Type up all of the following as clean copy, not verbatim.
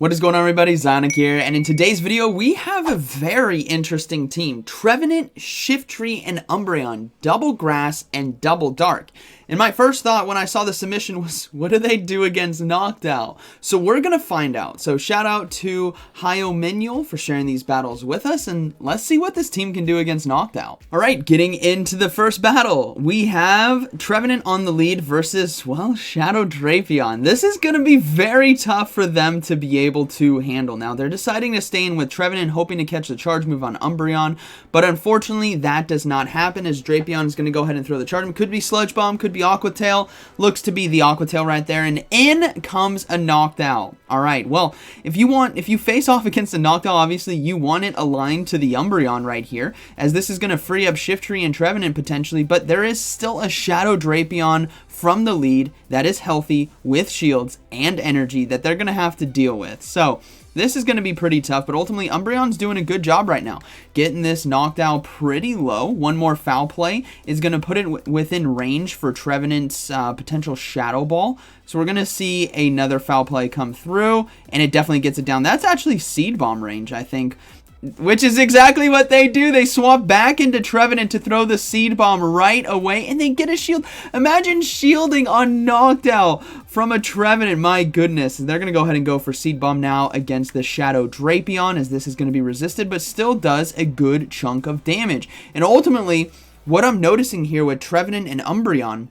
What is going on, everybody? ZyoniK here, and in today's video we have a very interesting team. Trevenant, Shiftry, and Umbreon, double grass and double dark. And my first thought when I saw the submission was, what do they do against Noctowl? So we're gonna find out. So shout out to Hyomenuel for sharing these battles with us, and let's see what this team can do against Noctowl. Alright, getting into the first battle. We have Trevenant on the lead versus, well, Shadow Drapion. This is gonna be very tough for them to be able to handle. Now, they're deciding to stay in with Trevenant, hoping to catch the charge move on Umbreon, but unfortunately, that does not happen as Drapion is gonna go ahead and throw the charge move. Could be Sludge Bomb, could be Aqua Tail. Looks to be the Aqua Tail right there, and in comes a Noctowl. Alright, well, if you face off against a Noctowl, obviously you want it aligned to the Umbreon right here, as this is going to free up Shiftry and Trevenant potentially, but there is still a Shadow Drapion from the lead that is healthy with shields and energy that they're going to have to deal with. So this is going to be pretty tough, but ultimately Umbreon's doing a good job right now, getting this Noctowl pretty low. One more foul play is going to put it within range for Trevenant's potential Shadow Ball. So we're going to see another foul play come through, and it definitely gets it down. That's actually Seed Bomb range, I think, which is exactly what they do. They swap back into Trevenant to throw the Seed Bomb right away, and they get a shield. Imagine shielding on Noctowl from a Trevenant. My goodness. They're going to go ahead and go for Seed Bomb now against the Shadow Drapion, as this is going to be resisted, but still does a good chunk of damage. And ultimately, what I'm noticing here with Trevenant and Umbreon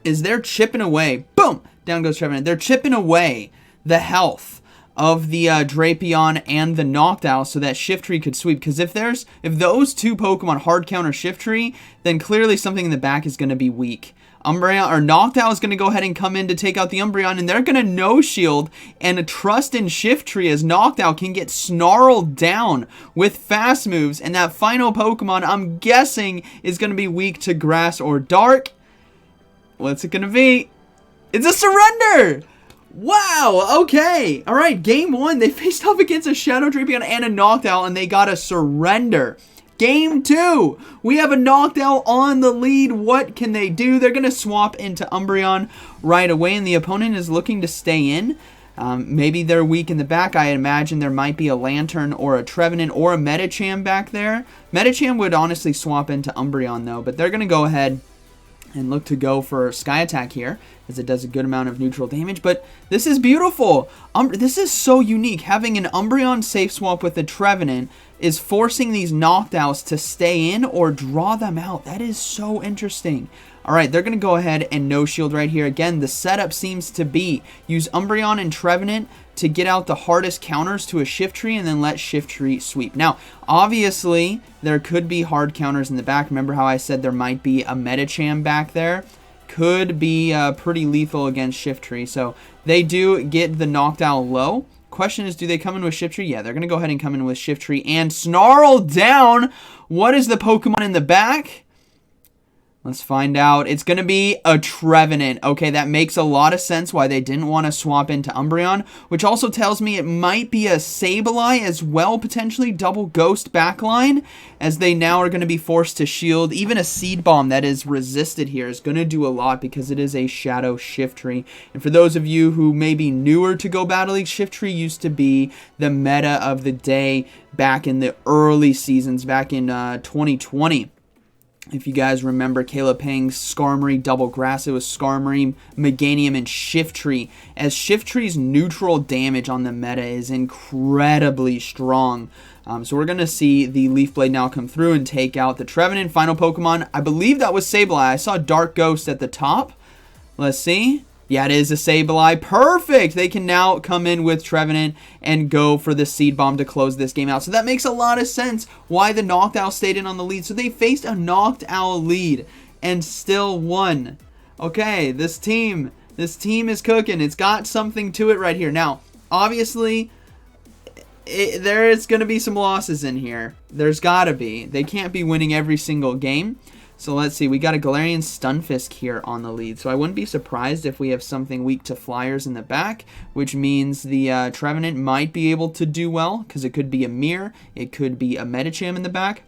is they're chipping away. Boom! Down goes Trevenant. They're chipping away the health of the Drapion and the Noctowl so that Shiftry could sweep. Because if those two Pokemon hard counter Shiftry, then clearly something in the back is going to be weak. Noctowl is going to go ahead and come in to take out the Umbreon, and they're going to no shield and trust in Shiftry as Noctowl can get snarled down with fast moves, and that final Pokemon I'm guessing is going to be weak to grass or dark. What's it going to be? It's a surrender! Wow, okay. Alright, game one, they faced off against a Shadow Drapion and a Noctowl, and they got a surrender. Game two, we have a Noctowl on the lead. What can they do? They're going to swap into Umbreon right away, and the opponent is looking to stay in. Maybe they're weak in the back. I imagine there might be a Lantern or a Trevenant or a Medicham back there. Medicham would honestly swap into Umbreon, though, but they're going to go ahead and look to go for Sky Attack here, as it does a good amount of neutral damage. But this is beautiful. This is so unique. Having an Umbreon safe swap with a Trevenant is forcing these Noctowls to stay in or draw them out. That is so interesting. Alright, they're going to go ahead and no shield right here. Again, the setup seems to be use Umbreon and Trevenant to get out the hardest counters to a Shiftry and then let Shiftry sweep. Now, obviously, there could be hard counters in the back. Remember how I said there might be a Medicham back there? Could be pretty lethal against Shiftry. So they do get the Noctowl low. Question is, do they come in with Shiftry? Yeah, they're going to go ahead and come in with Shiftry and snarl down. What is the Pokemon in the back? Let's find out. It's going to be a Trevenant. Okay, that makes a lot of sense why they didn't want to swap into Umbreon, which also tells me it might be a Sableye as well, potentially double Ghost backline, as they now are going to be forced to shield. Even a Seed Bomb that is resisted here is going to do a lot because it is a Shadow Shiftry. And for those of you who may be newer to Go Battle League, Shiftry used to be the meta of the day back in the early seasons, back in 2020. If you guys remember Caleb Pang's Skarmory double grass, it was Skarmory, Meganium, and Shiftry, as Shiftry's neutral damage on the meta is incredibly strong. So we're going to see the Leaf Blade now come through and take out the Trevenant. Final Pokemon, I believe that was Sableye. I saw Dark Ghost at the top. Let's see. Yeah, it is a Sableye. Perfect! They can now come in with Trevenant and go for the Seed Bomb to close this game out. So that makes a lot of sense why the Noctowl stayed in on the lead. So they faced a Noctowl lead and still won. Okay, this team is cooking. It's got something to it right here. Now, obviously, there is going to be some losses in here. There's got to be. They can't be winning every single game. So let's see, we got a Galarian Stunfisk here on the lead. So I wouldn't be surprised if we have something weak to Flyers in the back, which means the Trevenant might be able to do well, because it could be a Mirror, it could be a Medicham in the back.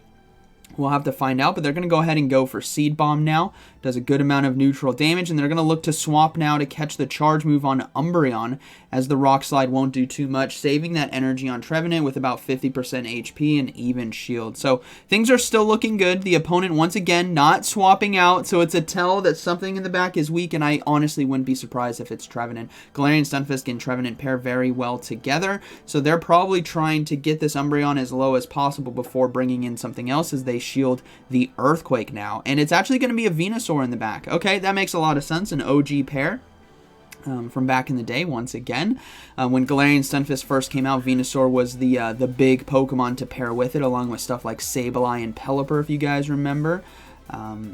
We'll have to find out, but they're going to go ahead and go for Seed Bomb now Does a good amount of neutral damage, and they're going to look to swap now to catch the charge move on Umbreon, as the Rock Slide won't do too much, saving that energy on Trevenant with about 50% HP and even shield. So things are still looking good. The opponent, once again, not swapping out, so it's a tell that something in the back is weak, and I honestly wouldn't be surprised if it's Trevenant. Galarian, Stunfisk, and Trevenant pair very well together, so they're probably trying to get this Umbreon as low as possible before bringing in something else as they shield the Earthquake now. And it's actually going to be a Venusaur in the back. Okay, that makes a lot of sense, an OG pair. From back in the day, once again. When Galarian Stunfisk first came out, Venusaur was the big Pokemon to pair with it, along with stuff like Sableye and Pelipper, if you guys remember.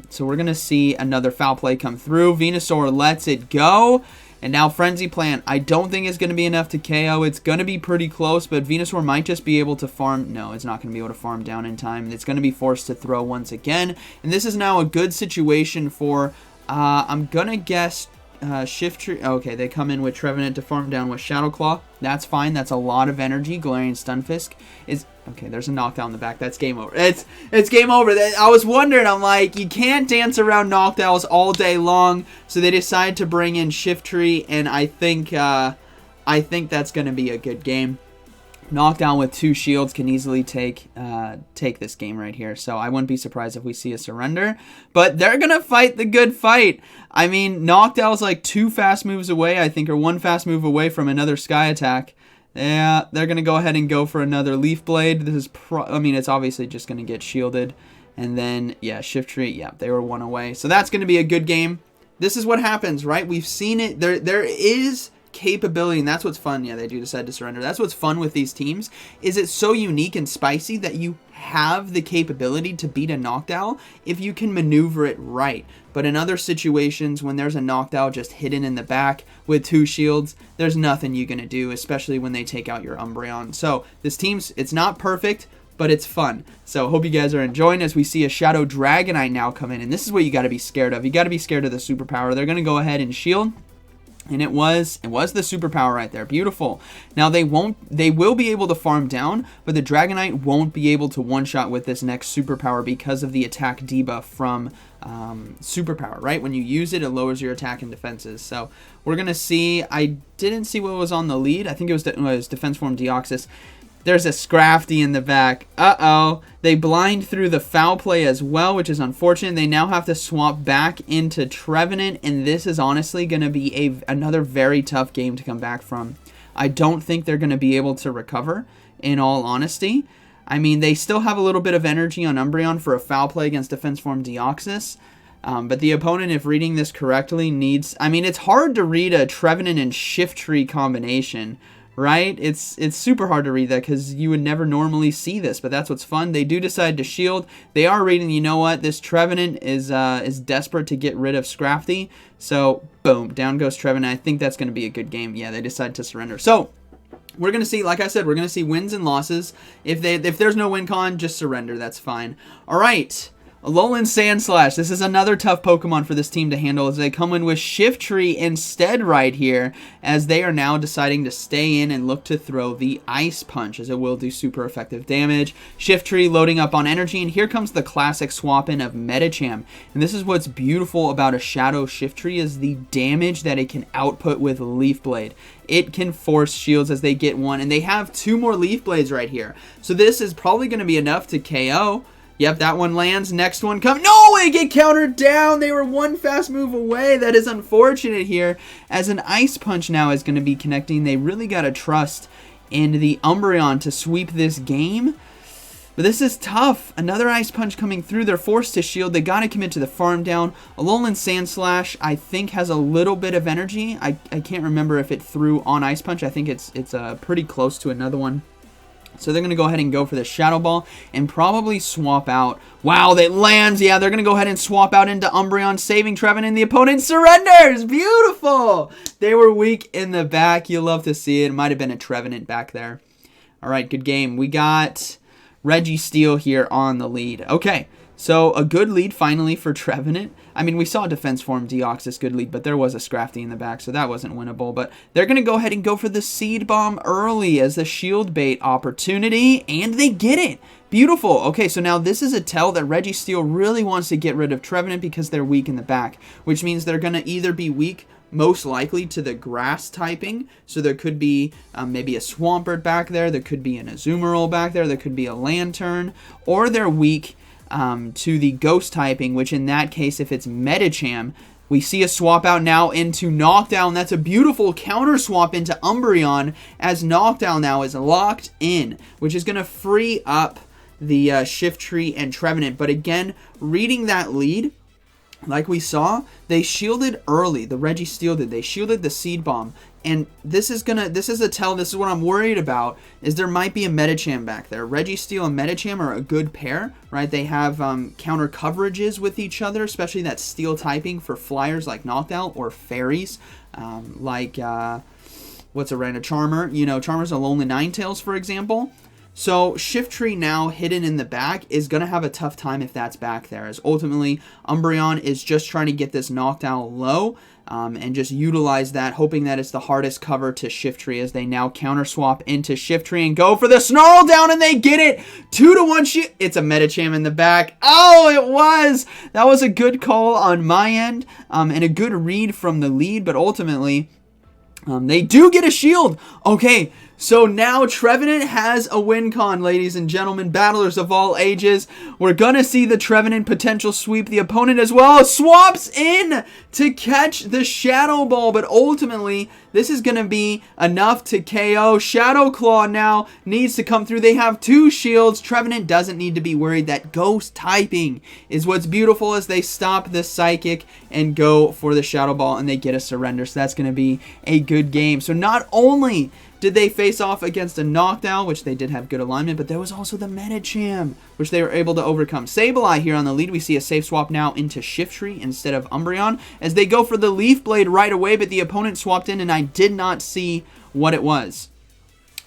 So we're going to see another foul play come through. Venusaur lets it go. And now Frenzy Plant, I don't think it's going to be enough to KO. It's going to be pretty close, but Venusaur might just be able to farm. No, it's not going to be able to farm down in time. It's going to be forced to throw once again. And this is now a good situation for, I'm going to guess, Shiftry. Okay, they come in with Trevenant to farm down with Shadow Claw. That's fine. That's a lot of energy. Galarian Stunfisk is... Okay, there's a Noctowl in the back. That's game over. It's game over. I was wondering, I'm like, you can't dance around Noctowls all day long, so they decide to bring in Shiftry, and I think that's going to be a good game. Noctowl with 2 shields can easily take this game right here. So I wouldn't be surprised if we see a surrender. But they're going to fight the good fight. I mean, Noctowl's like 2 fast moves away, I think, or 1 fast move away from another Sky Attack. Yeah, they're going to go ahead and go for another Leaf Blade. This is, I mean, it's obviously just going to get shielded. And then, yeah, Shiftry, yeah, they were 1 away. So that's going to be a good game. This is what happens, right? We've seen it. There is capability, and that's what's fun. Yeah, they do decide to surrender. That's what's fun with these teams, is it's so unique and spicy that you have the capability to beat a Noctowl if you can maneuver it right. But in other situations, when there's a Noctowl just hidden in the back with 2 shields, there's nothing you're going to do, especially when they take out your Umbreon. So this team's, it's not perfect, but it's fun. So hope you guys are enjoying as we see a Shadow Dragonite now come in. And this is what you got to be scared of. You got to be scared of the superpower. They're going to go ahead and shield. And it was the superpower right there. Beautiful. Now they will be able to farm down, but the Dragonite won't be able to one-shot with this next superpower because of the attack debuff from superpower, right? When you use it, it lowers your attack and defenses. So we're going to see, I didn't see what was on the lead. I think it was Defense Form Deoxys. There's a Scrafty in the back. Uh-oh. They blind through the foul play as well, which is unfortunate. They now have to swap back into Trevenant, and this is honestly going to be another very tough game to come back from. I don't think they're going to be able to recover, in all honesty. I mean, they still have a little bit of energy on Umbreon for a foul play against Defense Form Deoxys. But the opponent, if reading this correctly, needs... I mean, it's hard to read a Trevenant and Shiftry combination, right? It's super hard to read that because you would never normally see this, but that's what's fun. They do decide to shield. They are reading, you know what, this Trevenant is desperate to get rid of Scrafty. So, boom, down goes Trevenant. I think that's going to be a good game. Yeah, they decide to surrender. So, we're going to see, like I said, we're going to see wins and losses. If there's no win con, just surrender. That's fine. All right. Alolan Sandslash. This is another tough Pokemon for this team to handle as they come in with Shiftry instead right here, as they are now deciding to stay in and look to throw the Ice Punch, as it will do super effective damage. Shiftry loading up on energy, and here comes the classic swap in of Medicham. And this is what's beautiful about a Shadow Shiftry, is the damage that it can output with Leaf Blade. It can force shields as they get 1, and they have 2 more Leaf Blades right here. So this is probably going to be enough to KO. Yep, that one lands. Next one comes. No, they get countered down. They were 1 fast move away. That is unfortunate here, as an Ice Punch now is going to be connecting. They really got to trust in the Umbreon to sweep this game. But this is tough. Another Ice Punch coming through. They're forced to shield. They got to commit to the farm down. Alolan Sandslash, I think, has a little bit of energy. I can't remember if it threw on Ice Punch. I think it's pretty close to another one. So they're going to go ahead and go for the Shadow Ball and probably swap out. Wow, that lands. Yeah, they're going to go ahead and swap out into Umbreon, saving Trevenant, and the opponent surrenders. Beautiful. They were weak in the back. You'll love to see it. It might have been a Trevenant back there. All right, good game. We got Registeel here on the lead. Okay, so a good lead finally for Trevenant. I mean, we saw Defense Form Deoxys good lead, but there was a Scrafty in the back, so that wasn't winnable. But they're going to go ahead and go for the Seed Bomb early as the shield bait opportunity, and they get it. Beautiful. Okay, so now this is a tell that Registeel really wants to get rid of Trevenant because they're weak in the back, which means they're going to either be weak, most likely, to the grass typing. So there could be maybe a Swampert back there. There could be an Azumarill back there. There could be a Lantern. Or they're weak to the ghost typing, which in that case, if it's Medicham, we see a swap out now into Noctowl, and that's a beautiful counter swap into Umbreon, as Noctowl now is locked in, which is going to free up the Shiftry and Trevenant. But again, reading that lead, like we saw, they shielded early. The Registeel did. They shielded the Seed Bomb. And this is a tell. This is what I'm worried about, is there might be a Medicham back there. Registeel and Medicham are a good pair, right? They have counter coverages with each other, especially that steel typing for flyers like Noctowl, or fairies like, what's a random Charmer? You know, Charmer's a Lonely Ninetales, for example. So Shiftry now hidden in the back is going to have a tough time if that's back there, as ultimately Umbreon is just trying to get this Noctowl low and just utilize that, hoping that it's the hardest cover to Shiftry, as they now counter swap into Shiftry and go for the Snarl down, and they get it. 2-to-1 it's a Medicham in the back. Oh, it was! That was a good call on my end and a good read from the lead, but ultimately they do get a shield. Okay, so now Trevenant has a win con, ladies and gentlemen, battlers of all ages. We're going to see the Trevenant potential sweep the opponent as well. Swaps in to catch the Shadow Ball, but ultimately this is going to be enough to KO. Shadow Claw now needs to come through. They have 2 shields. Trevenant doesn't need to be worried. That ghost typing is what's beautiful, as they stop the Psychic and go for the Shadow Ball, and they get a surrender. So that's going to be a good game. So not only did they face off against a Noctowl, which they did have good alignment, but there was also the Medicham, which they were able to overcome. Sableye here on the lead. We see a safe swap now into Shiftry instead of Umbreon, as they go for the Leaf Blade right away, but the opponent swapped in, and I did not see what it was.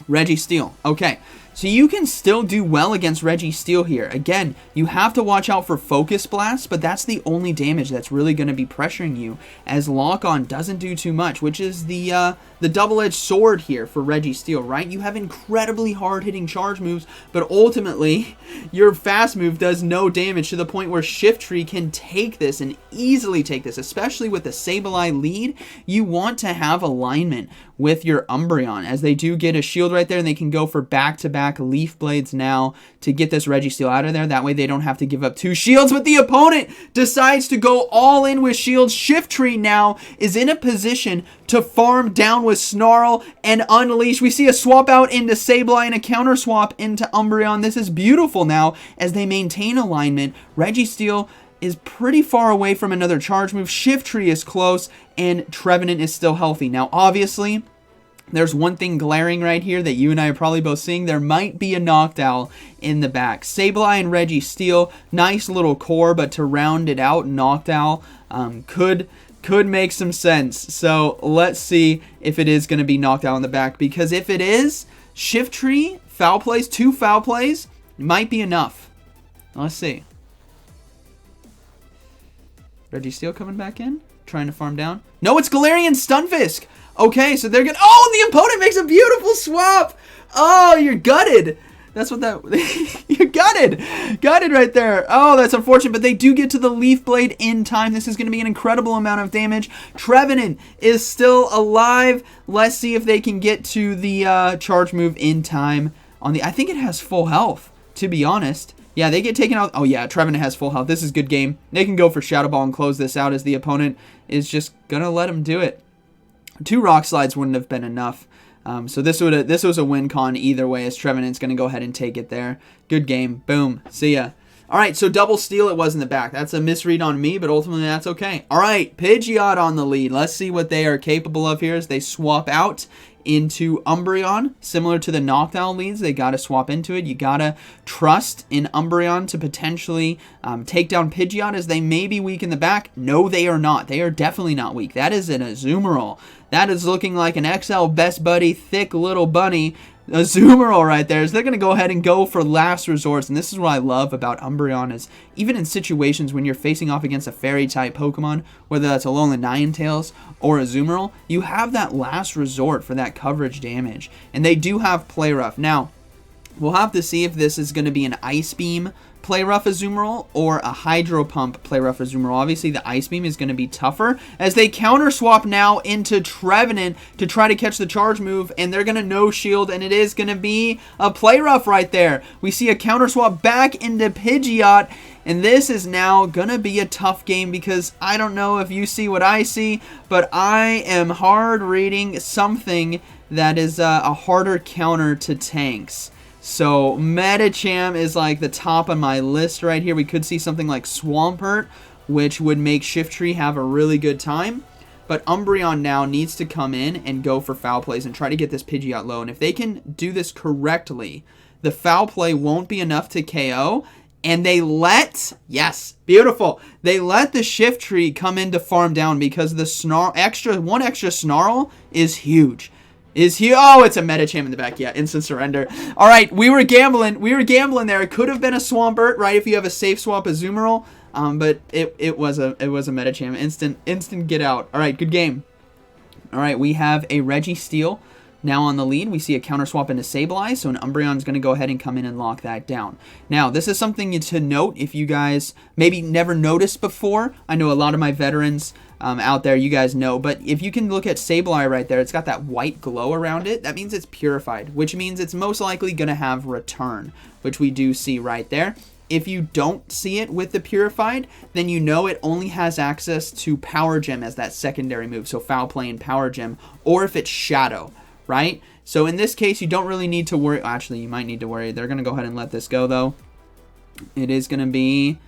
Registeel. Okay, so you can still do well against Registeel here. Again, you have to watch out for Focus Blast, but that's the only damage that's really going to be pressuring you, as Lock On doesn't do too much, which is the double-edged sword here for Registeel, right? You have incredibly hard-hitting charge moves, but ultimately, your fast move does no damage, to the point where Shiftry can take this and easily take this, especially with the Sableye lead. You want to have alignment with your Umbreon, as they do get a shield right there, and they can go for back-to-back Leaf Blades now to get this Registeel out of there. That way they don't have to give up 2 shields, but the opponent decides to go all in with shields. Shiftry now is in a position to farm down with Snarl and Unleash. We see a swap out into Sableye and a counter swap into Umbreon. This is beautiful now, as they maintain alignment. Registeel is pretty far away from another charge move. Shiftry is close, and Trevenant is still healthy. Now, obviously, there's one thing glaring right here that you and I are probably both seeing. There might be a Noctowl in the back. Sableye and Registeel, nice little core, but to round it out, Noctowl could make some sense. So let's see if it is going to be Noctowl in the back, because if it is, Shiftry, foul plays, 2 foul plays, might be enough. Let's see. Registeel coming back in, trying to farm down. No, it's Galarian Stunfisk. Okay, so they're good. Oh, the opponent makes a beautiful swap. Oh, you're gutted. That's what that... You're gutted. Gutted right there. Oh, that's unfortunate, but they do get to the Leaf Blade in time. This is going to be an incredible amount of damage. Trevenant is still alive. Let's see if they can get to the charge move in time. I think it has full health, to be honest. Yeah, they get taken out. Oh, yeah, Trevenant has full health. This is good game. They can go for Shadow Ball and close this out, as the opponent is just going to let them do it. 2 Rock Slides wouldn't have been enough. So this was a win con either way, as Trevenant's going to go ahead and take it there. Good game. Boom. See ya. All right, so double steal it was in the back. That's a misread on me, but ultimately that's okay. All right, Pidgeot on the lead. Let's see what they are capable of here as they swap out into Umbreon. Similar to the Noctowl leads, they got to swap into it. You got to trust in Umbreon to potentially take down Pidgeot, as they may be weak in the back. No, they are not. They are definitely not weak. That is an Azumarill. That is looking like an XL Best Buddy, thick little bunny. Azumarill right there. So they're going to go ahead and go for last resorts. And this is what I love about Umbreon, is even in situations when you're facing off against a fairy type Pokemon, whether that's a Lonely Ninetales or a Azumarill, you have that last resort for that coverage damage. And they do have Play Rough. Now, We'll have to see if this is going to be an Ice Beam Play Rough Azumarill or a Hydro Pump Play Rough Azumarill. Obviously, the Ice Beam is going to be tougher as they counter swap now into Trevenant to try to catch the charge move, and they're going to no shield, and it is going to be a Play Rough right there. We see a counter swap back into Pidgeot, and this is now going to be a tough game because I don't know if you see what I see, but I am hard reading something that is a harder counter to tanks. So Medicham is like the top on my list right here. We could see something like Swampert, which would make Shiftry have a really good time. But Umbreon now needs to come in and go for foul plays and try to get this Pidgeot low. And if they can do this correctly, the foul play won't be enough to KO. And they let, yes, beautiful, they let the Shiftry come in to farm down because the one extra Snarl is huge. Oh, it's a Medicham in the back. Yeah, instant surrender. All right, we were gambling there. It could have been a Swampert, right, if you have a safe swap Azumarill. But it was a Medicham. Instant get out. All right, good game. All right, we have a Registeel now on the lead. We see a counter swap into Sableye, so an Umbreon is going to go ahead and come in and lock that down. Now, this is something to note if you guys maybe never noticed before. I know a lot of my veterans out there, you guys know, but if you can look at Sableye right there, it's got that white glow around it. That means it's purified, which means it's most likely going to have return, which we do see right there. If you don't see it with the purified, then you know it only has access to Power Gem as that secondary move, so Foul Play and Power Gem, or if it's Shadow, right? So in this case, you don't really need to worry. Actually, you might need to worry. They're going to go ahead and let this go, though. It's going to be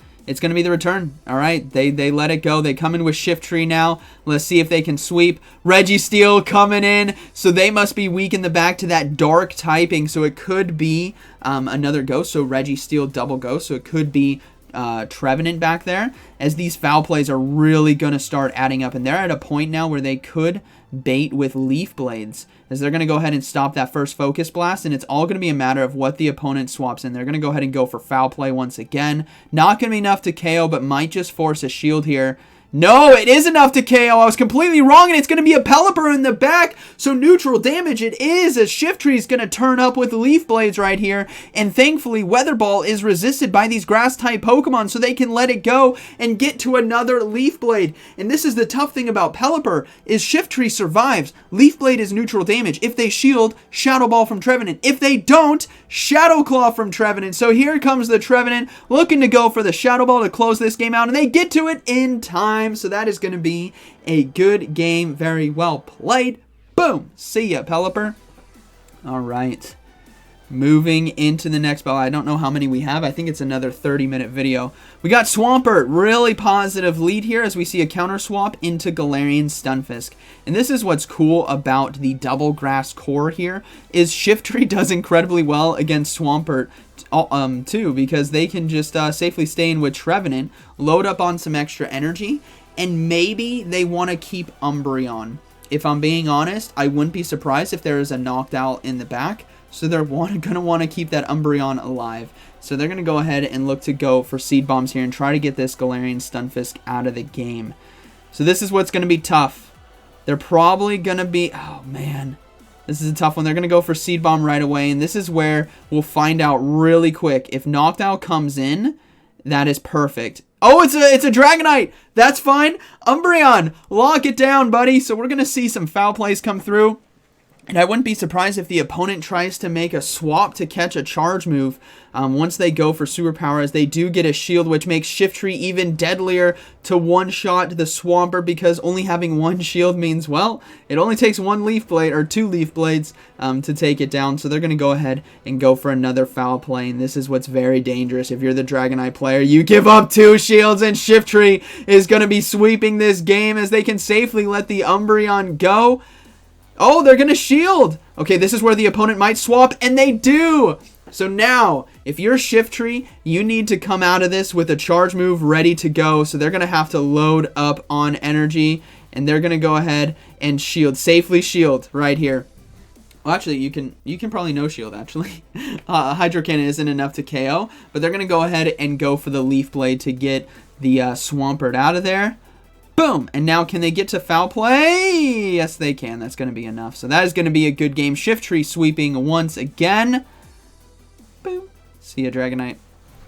the return. All right, they let it go. They come in with Shiftry now. Let's see if they can sweep. Registeel coming in, so they must be weak in the back to that dark typing, so it could be another ghost, so Registeel double ghost, so it could be Trevenant back there, as these foul plays are really going to start adding up, and they're at a point now where they could bait with Leaf Blades, as they're going to go ahead and stop that first Focus Blast, and it's all going to be a matter of what the opponent swaps in. They're going to go ahead and go for foul play once again. Not going to be enough to KO, but might just force a shield here. No, it is enough to KO. I was completely wrong, and it's going to be a Pelipper in the back. So neutral damage it is, as Shiftry is going to turn up with Leaf Blades right here. And thankfully, Weather Ball is resisted by these Grass-type Pokemon, so they can let it go and get to another Leaf Blade. And this is the tough thing about Pelipper, is Shiftry survives. Leaf Blade is neutral damage. If they shield, Shadow Ball from Trevenant. If they don't, Shadow Claw from Trevenant. So here comes the Trevenant, looking to go for the Shadow Ball to close this game out, and they get to it in time. So that is going to be a good game. Very well played. Boom. See ya, Pelipper. All right. Moving into the next battle. I don't know how many we have. I think it's another 30-minute video. We got Swampert. Really positive lead here as we see a counter swap into Galarian Stunfisk. And this is what's cool about the double grass core here, is Shiftry does incredibly well against Swampert too, because they can just safely stay in with Trevenant, load up on some extra energy, and maybe they want to keep Umbreon. If I'm being honest, I wouldn't be surprised if there is a Noctowl in the back, so they're going to want to keep that Umbreon alive. So they're going to go ahead and look to go for Seed Bombs here and try to get this Galarian Stunfisk out of the game. So this is what's going to be tough. They're probably going to be... Oh, man. This is a tough one. They're going to go for Seed Bomb right away, and this is where we'll find out really quick. If Noctowl comes in, that is perfect. Oh, it's a Dragonite. That's fine. Umbreon, lock it down, buddy. So we're going to see some foul plays come through. And I wouldn't be surprised if the opponent tries to make a swap to catch a charge move once they go for superpower, as they do get a shield, which makes Shiftry even deadlier to one-shot the Swampert, because only having one shield means, well, it only takes one Leaf Blade, or two Leaf Blades, to take it down. So they're going to go ahead and go for another foul play, and this is what's very dangerous. If you're the Dragonite player, you give up two shields, and Shiftry is going to be sweeping this game as they can safely let the Umbreon go. Oh, they're going to shield. Okay, this is where the opponent might swap, and they do. So now, if you're Shiftry, you need to come out of this with a charge move ready to go. So they're going to have to load up on energy, and they're going to go ahead and shield. Safely shield right here. Well, actually, you can probably no shield, actually. Hydro Cannon isn't enough to KO, but they're going to go ahead and go for the Leaf Blade to get the Swampert out of there. Boom! And now can they get to foul play? Yes, they can. That's going to be enough. So that is going to be a good game. Shiftry sweeping once again. See ya, Dragonite.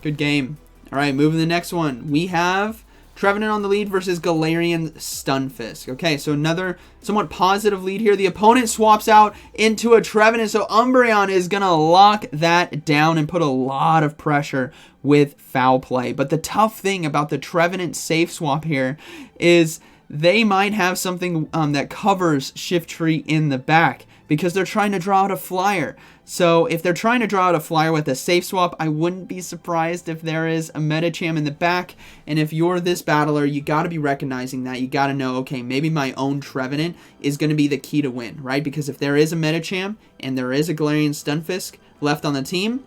Good game. All right, moving to the next one. We have Trevenant on the lead versus Galarian Stunfisk. Okay, so another somewhat positive lead here. The opponent swaps out into a Trevenant, so Umbreon is going to lock that down and put a lot of pressure with foul play. But the tough thing about the Trevenant safe swap here is they might have something that covers Shiftry in the back because they're trying to draw out a flyer. So if they're trying to draw out a flyer with a safe swap, I wouldn't be surprised if there is a Medicham in the back. And if you're this battler, you got to be recognizing that. You got to know, okay, maybe my own Trevenant is going to be the key to win, right? Because if there is a Medicham and there is a Galarian Stunfisk left on the team,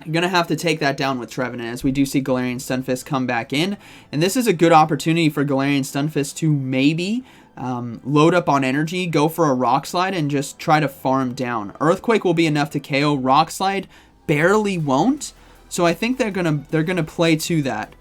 you're going to have to take that down with Trevenant, as we do see Galarian Stunfisk come back in. And this is a good opportunity for Galarian Stunfisk to maybe load up on energy, go for a Rock Slide, and just try to farm down. Earthquake will be enough to KO. Rock Slide barely won't. So I think they're gonna play to that.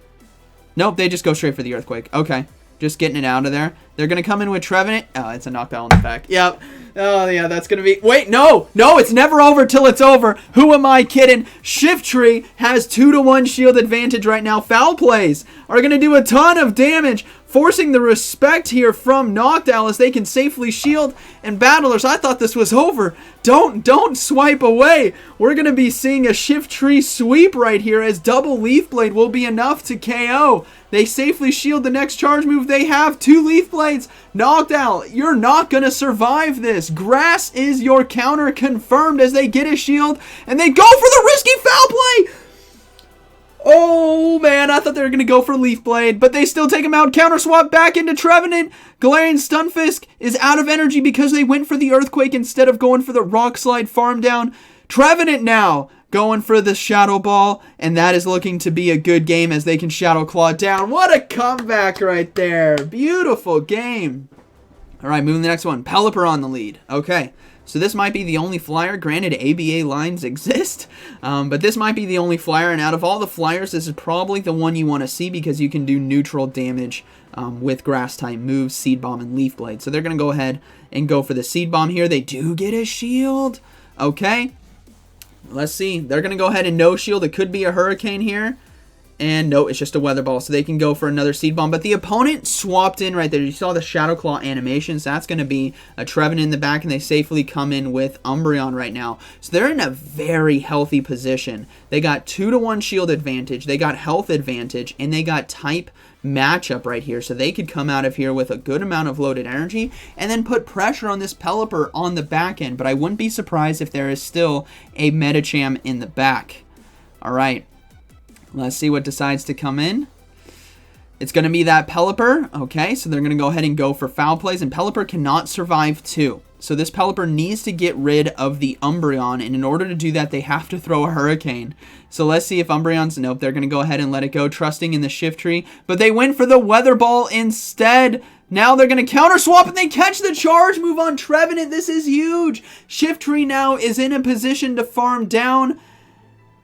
Nope, they just go straight for the Earthquake. Okay, just getting it out of there. They're gonna come in with Trevenant. Oh, it's a Noctowl in the back. Yep. Oh, yeah, that's going to be... Wait, no! No, it's never over till it's over. Who am I kidding? Shiftry has 2-to-1 shield advantage right now. Foul plays are going to do a ton of damage, forcing the respect here from Noctowl as they can safely shield. And battlers, I thought this was over. Don't swipe away. We're going to be seeing a Shiftry sweep right here as double Leaf Blade will be enough to KO. They safely shield the next charge move. They have 2 Leaf Blades. Noctowl, you're not going to survive this. Grass is your counter confirmed as they get a shield and they go for the risky foul play. Oh man, I thought they were going to go for Leaf Blade, but they still take him out. Counter swap back into Trevenant. Galarian Stunfisk is out of energy because they went for the Earthquake instead of going for the Rock Slide farm down. Trevenant now going for the Shadow Ball, and that is looking to be a good game as they can Shadow Claw down. What a comeback right there. Beautiful game. All right, moving to the next one. Pelipper on the lead. Okay, so this might be the only flyer. Granted, ABA lines exist, but this might be the only flyer. And out of all the flyers, this is probably the one you want to see because you can do neutral damage with Grass-type moves, Seed Bomb, and Leaf Blade. So they're going to go ahead and go for the Seed Bomb here. They do get a shield. Okay, let's see. They're going to go ahead and no shield. It could be a Hurricane here. And no, it's just a Weather Ball, so they can go for another Seed Bomb. But the opponent swapped in right there. You saw the Shadow Claw animations. That's going to be a Trevenant in the back, and they safely come in with Umbreon right now. So they're in a very healthy position. They got 2-to-1 shield advantage. They got health advantage, and they got type matchup right here. So they could come out of here with a good amount of loaded energy and then put pressure on this Pelipper on the back end. But I wouldn't be surprised if there is still a Medicham in the back. All right. Let's see what decides to come in. It's going to be that Pelipper. Okay, so they're going to go ahead and go for foul plays. And Pelipper cannot survive 2. So this Pelipper needs to get rid of the Umbreon. And in order to do that, they have to throw a Hurricane. So let's see if Umbreon's... Nope, they're going to go ahead and let it go, trusting in the Shiftry. But they went for the Weather Ball instead. Now they're going to counter swap and they catch the charge move on Trevenant. This is huge. Shiftry now is in a position to farm down.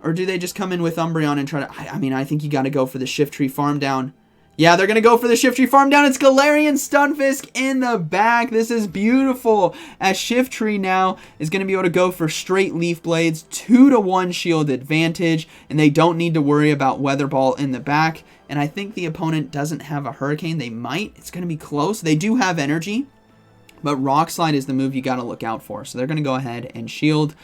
Or do they just come in with Umbreon and try to... I mean, I think you got to go for the Shiftry farm down. Yeah, they're going to go for the Shiftry farm down. It's Galarian Stunfisk in the back. This is beautiful. As Shiftry now is going to be able to go for straight Leaf Blades. 2-to-1 shield advantage. And they don't need to worry about Weather Ball in the back. And I think the opponent doesn't have a Hurricane. They might. It's going to be close. They do have energy. But Rock Slide is the move you got to look out for. So they're going to go ahead and shield.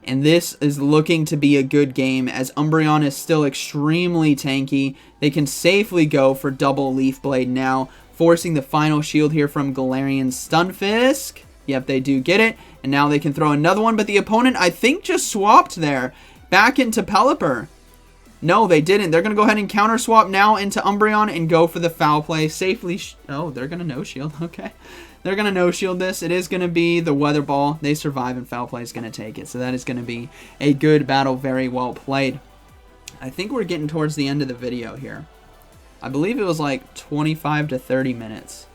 And this is looking to be a good game as Umbreon is still extremely tanky. They can safely go for double Leaf Blade now, forcing the final shield here from Galarian Stunfisk. Yep, they do get it. And now they can throw another one, but the opponent, I think, just swapped there back into Pelipper. No, they didn't. They're going to go ahead and counter swap now into Umbreon and go for the foul play. Safely... Oh, they're going to no-shield. Okay. They're going to no-shield this. It is going to be the Weather Ball. They survive, and foul play is going to take it. So that is going to be a good battle. Very well played. I think we're getting towards the end of the video here. I believe it was like 25 to 30 minutes.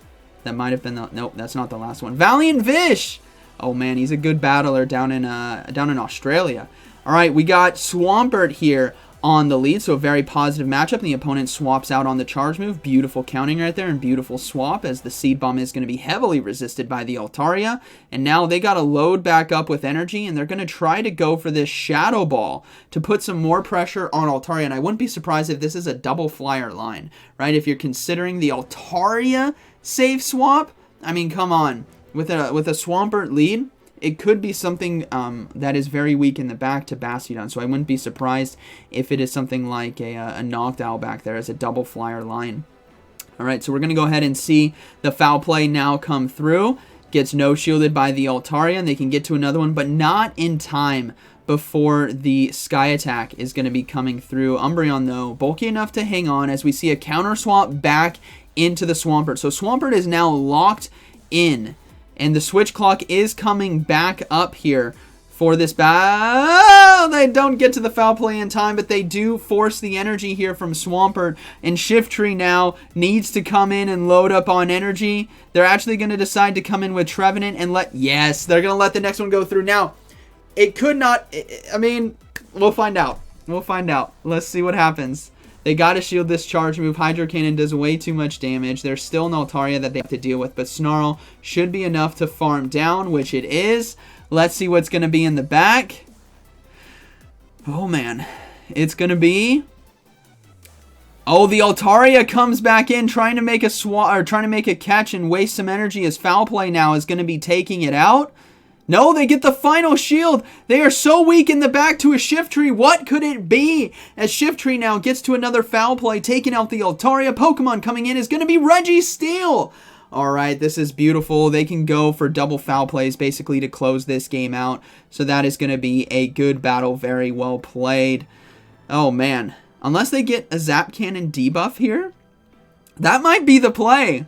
That might have been the... Nope, that's not the last one. Valiant Vish! Oh, man, he's a good battler down in Australia. All right, we got Swampert here on the lead, so a very positive matchup. And the opponent swaps out on the charge move. Beautiful counting right there and beautiful swap, as the Seed Bomb is going to be heavily resisted by the Altaria. And now they got to load back up with energy, and they're going to try to go for this Shadow Ball to put some more pressure on Altaria. And I wouldn't be surprised if this is a double flyer line, right? If you're considering the Altaria safe swap, I mean, come on. With a Swampert lead, it could be something that is very weak in the back to Bastiodon, so I wouldn't be surprised if it is something like a Noctowl back there as a double flyer line. Alright, so we're going to go ahead and see the foul play now come through. Gets no shielded by the Altaria, and they can get to another one, but not in time before the Sky Attack is going to be coming through. Umbreon, though, bulky enough to hang on as we see a counter swap back into the Swampert. So Swampert is now locked in. And the switch clock is coming back up here for this battle. They don't get to the foul play in time, but they do force the energy here from Swampert. And Shiftry now needs to come in and load up on energy. They're actually going to decide to come in with Trevenant and yes, they're going to let the next one go through. Now, it could not, I mean, we'll find out. We'll find out. Let's see what happens. They got to shield this charge move. Hydro Cannon does way too much damage. There's still an Altaria that they have to deal with, but Snarl should be enough to farm down, which it is. Let's see what's going to be in the back. Oh, man. It's going to be... Oh, the Altaria comes back in trying to make a catch and waste some energy as foul play now is going to be taking it out. No, they get the final shield. They are so weak in the back to a Shiftry. What could it be? As Shiftry now gets to another foul play, taking out the Altaria. Pokemon coming in is going to be Registeel. Alright, this is beautiful. They can go for double foul plays basically to close this game out. So that is going to be a good battle. Very well played. Oh, man. Unless they get a Zap Cannon debuff here, that might be the play.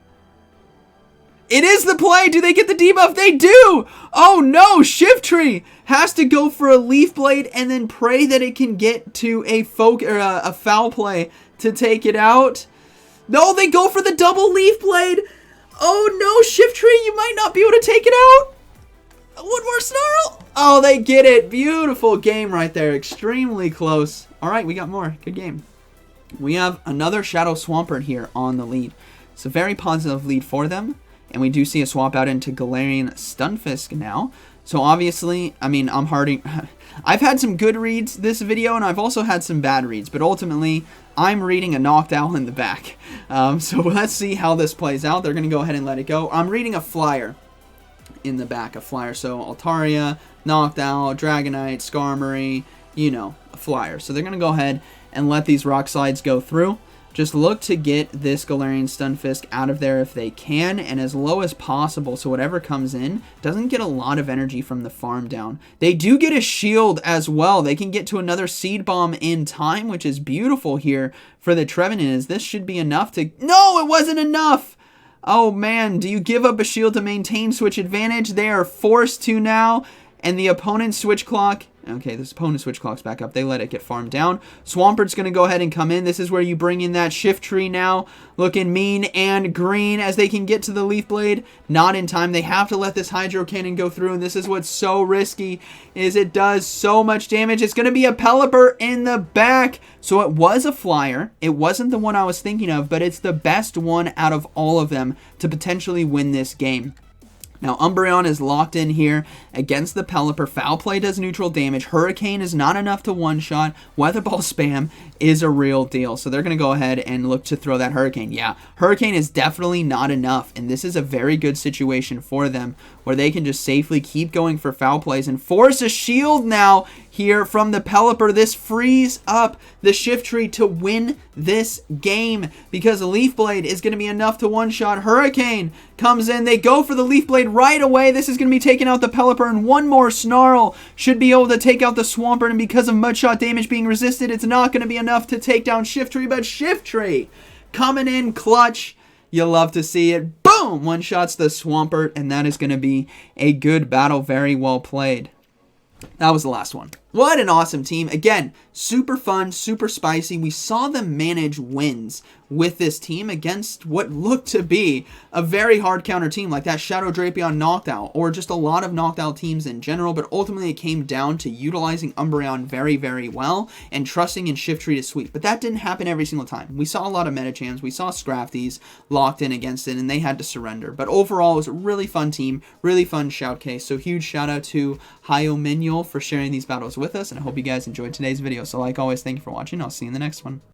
It is the play. Do they get the debuff? They do. Oh no, Shiftry has to go for a Leaf Blade and then pray that it can get to a foul play to take it out. No, they go for the double Leaf Blade. Oh no, Shiftry, you might not be able to take it out. One more Snarl. Oh, they get it. Beautiful game right there. Extremely close. All right, we got more. Good game. We have another Shadow Swampert here on the lead. It's a very positive lead for them. And we do see a swap out into Galarian Stunfisk now. So obviously, I mean, I've had some good reads this video, and I've also had some bad reads. But ultimately, I'm reading a Noctowl in the back. So let's see how this plays out. They're going to go ahead and let it go. I'm reading a Flyer in the back. A Flyer. So Altaria, Noctowl, Dragonite, Skarmory, you know, a Flyer. So they're going to go ahead and let these Rock Slides go through. Just look to get this Galarian Stunfisk out of there if they can, and as low as possible, so whatever comes in doesn't get a lot of energy from the farm down. They do get a shield as well. They can get to another Seed Bomb in time, which is beautiful here for the Trevenant, as this should be enough to... No, it wasn't enough! Oh man, do you give up a shield to maintain switch advantage? They are forced to now, and the opponent's switch clock... Okay, this opponent's switch clock's back up. They let it get farmed down. Swampert's going to go ahead and come in. This is where you bring in that Shiftry now. Looking mean and green as they can get to the Leaf Blade. Not in time. They have to let this Hydro Cannon go through. And this is what's so risky, is it does so much damage. It's going to be a Pelipper in the back. So it was a Flyer. It wasn't the one I was thinking of, but it's the best one out of all of them to potentially win this game. Now, Umbreon is locked in here against the Pelipper. Foul play does neutral damage. Hurricane is not enough to one-shot. Weather Ball spam is a real deal. So they're going to go ahead and look to throw that Hurricane. Yeah, Hurricane is definitely not enough. And this is a very good situation for them where they can just safely keep going for foul plays and force a shield now here from the Pelipper. This frees up the Shiftry to win this game because a Leaf Blade is going to be enough to one-shot. Hurricane comes in. They go for the Leaf Blade right away. This is going to be taking out the Pelipper, and one more Snarl should be able to take out the Swampert, and because of Mudshot damage being resisted, it's not going to be enough to take down Shiftry, but Shiftry coming in clutch. You love to see it. Boom! One-shots the Swampert, and that is going to be a good battle. Very well played. That was the last one. What an awesome team. Again, super fun, super spicy. We saw them manage wins with this team against what looked to be a very hard counter team like that Shadow Drapion Noctowl, or just a lot of Noctowl teams in general, but ultimately it came down to utilizing Umbreon very, very well and trusting in Shiftry to sweep. But that didn't happen every single time. We saw a lot of Metachams, we saw Scrafties locked in against it, and they had to surrender. But overall, it was a really fun team, really fun Shoutcast. So huge shout out to Hyominuel for sharing these battles with us, and I hope you guys enjoyed today's video. So like always, thank you for watching. I'll see you in the next one.